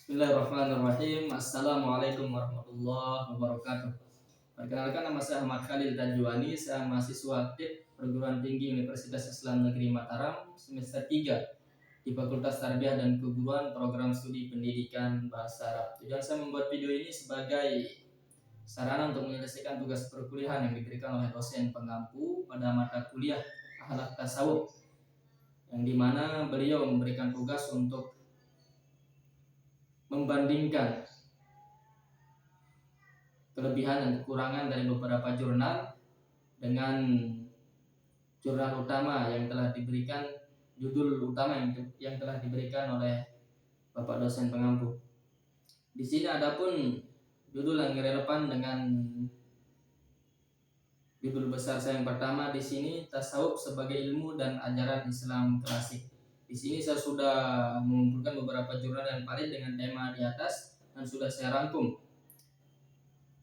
Bismillahirrahmanirrahim. Assalamualaikum warahmatullahi wabarakatuh. Perkenalkan, nama saya Ahmad Khalil Tajwani. Saya mahasiswa aktif Perguruan Tinggi Universitas Islam Negeri Mataram semester 3 di Fakultas Tarbiyah dan Keguruan Program Studi Pendidikan Bahasa Arab. Tujuan saya membuat video ini sebagai sarana untuk menyelesaikan tugas perkuliahan yang diberikan oleh dosen pengampu pada mata kuliah Akhlak Tasawuf, yang dimana beliau memberikan tugas untuk membandingkan kelebihan dan kekurangan dari beberapa jurnal dengan jurnal utama yang telah diberikan, judul utama yang telah diberikan oleh Bapak dosen pengampu. Di sini adapun judul yang relevan dengan judul besar saya yang pertama di sini, tasawuf sebagai ilmu dan ajaran Islam klasik. Di sini saya sudah mengumpulkan beberapa jurnal yang valid dengan tema di atas dan sudah saya rangkum.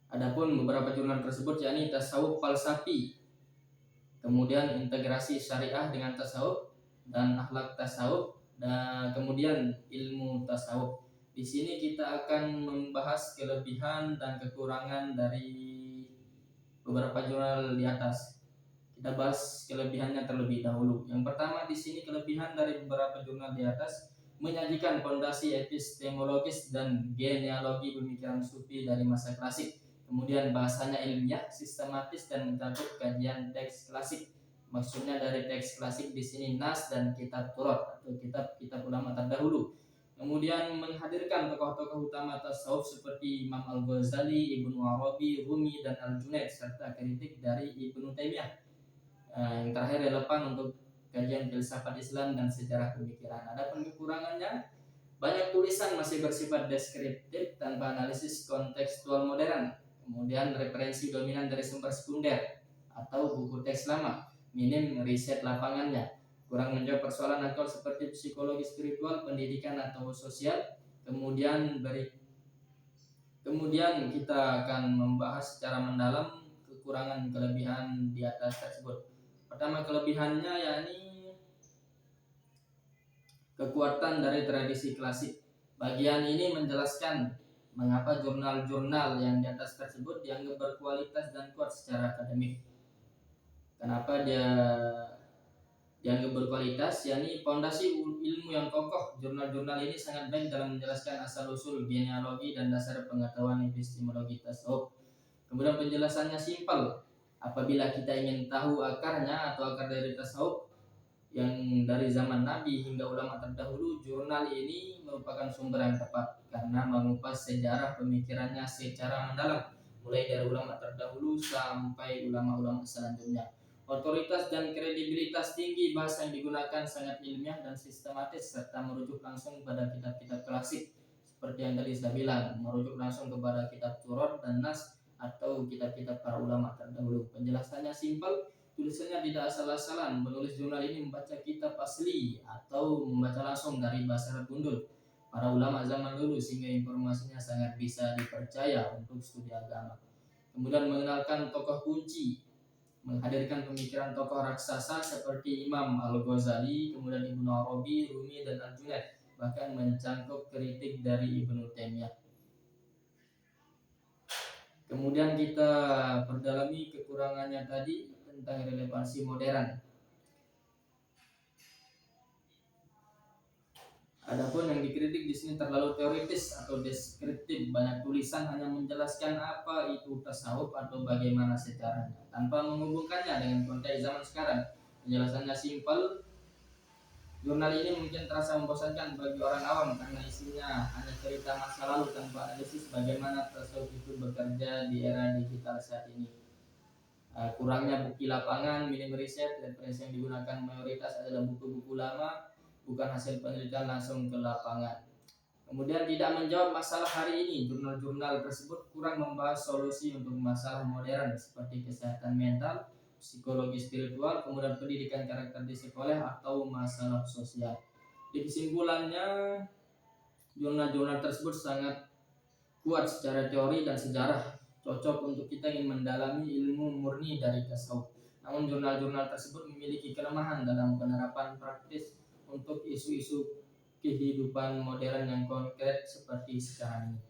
Adapun beberapa jurnal tersebut yakni tasawuf falsafi, kemudian integrasi syariah dengan tasawuf dan akhlak tasawuf, dan kemudian ilmu tasawuf. Di sini kita akan membahas kelebihan dan kekurangan dari beberapa jurnal di atas. Kita bahas kelebihannya terlebih dahulu. Yang pertama di sini, kelebihan dari beberapa jurnal di atas menyajikan fondasi epistemologis dan genealogi pemikiran sufi dari masa klasik. Kemudian bahasanya ilmiah, sistematis, dan mencakup kajian teks klasik. Maksudnya dari teks klasik di sini nas dan kitab Turat atau kitab-kitab ulama terdahulu. Kemudian menghadirkan tokoh-tokoh utama tasawuf seperti Imam Al-Ghazali, Ibnu Arabi, Rumi, dan Al-Junaid, serta kritik dari Ibnu Taimiyah. Yang terakhir relevan untuk kajian filsafat Islam dan sejarah pemikiran. Ada kekurangannya, banyak tulisan masih bersifat deskriptif tanpa analisis kontekstual modern. Kemudian referensi dominan dari sumber sekunder atau buku teks lama, minim riset lapangannya, kurang menjawab persoalan aktual seperti psikologi spiritual, pendidikan atau sosial. Kemudian kita akan membahas secara mendalam kekurangan kelebihan di atas tersebut. Pertama, kelebihannya yakni kekuatan dari tradisi klasik. Bagian ini menjelaskan mengapa jurnal-jurnal yang di atas tersebut dianggap berkualitas dan kuat secara akademik. Kenapa dia dianggap berkualitas? Yakni fondasi ilmu yang kokoh. Jurnal-jurnal ini sangat baik dalam menjelaskan asal-usul genealogi dan dasar pengetahuan epistemologi tasawuf. Kemudian penjelasannya simpel. Apabila kita ingin tahu akarnya atau akar dari tasawuf yang dari zaman Nabi hingga ulama terdahulu, jurnal ini merupakan sumber yang tepat karena mengupas sejarah pemikirannya secara mendalam, mulai dari ulama terdahulu sampai ulama-ulama selanjutnya. Otoritas dan kredibilitas tinggi, bahasa yang digunakan sangat ilmiah dan sistematis, serta merujuk langsung pada kitab-kitab klasik. Seperti yang tadi saya bilang, merujuk langsung kepada kitab Turat dan Nas atau kitab-kitab para ulama terdahulu. Penjelasannya simpel, tulisannya tidak asal-asalan. Penulis jurnal ini membaca kitab asli atau membaca langsung dari bahasa Arab gundul para ulama zaman dulu, sehingga informasinya sangat bisa dipercaya untuk studi agama. Kemudian mengenalkan tokoh kunci, menghadirkan pemikiran tokoh raksasa seperti Imam Al-Ghazali, kemudian Ibnu Arabi, Rumi, dan Al-Junaid, bahkan mencangkup kritik dari Ibnu Taimiyah. Kemudian kita perdalami kekurangannya tadi tentang relevansi modern. Adapun yang dikritik di sini terlalu teoritis atau deskriptif, banyak tulisan hanya menjelaskan apa itu tasawuf atau bagaimana secaranya, tanpa menghubungkannya dengan konteks zaman sekarang. Penjelasannya simpel. Jurnal ini mungkin terasa membosankan bagi orang awam karena isinya hanya cerita masa lalu tanpa analisis bagaimana tasawuf itu bekerja di era digital saat ini. Kurangnya bukti lapangan, minim riset, referensi yang digunakan mayoritas adalah buku-buku lama, bukan hasil penelitian langsung ke lapangan. Kemudian tidak menjawab masalah hari ini. Jurnal-jurnal tersebut kurang membahas solusi untuk masalah modern seperti kesehatan mental, psikologi spiritual, kemudian pendidikan karakter di sekolah atau masalah sosial. Di kesimpulannya, jurnal-jurnal tersebut sangat kuat secara teori dan sejarah, cocok untuk kita ingin mendalami ilmu murni dari tasawuf. Namun jurnal-jurnal tersebut memiliki kelemahan dalam penerapan praktis untuk isu-isu kehidupan modern yang konkret seperti sekarang ini.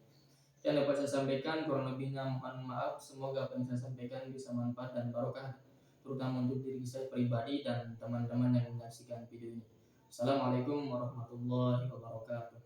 Yang dapat saya sampaikan, kurang lebihnya mohon maaf. Semoga apa yang saya sampaikan bisa manfaat dan barokah, terutama untuk diri saya pribadi dan teman-teman yang menyaksikan video ini. Assalamualaikum warahmatullahi wabarakatuh.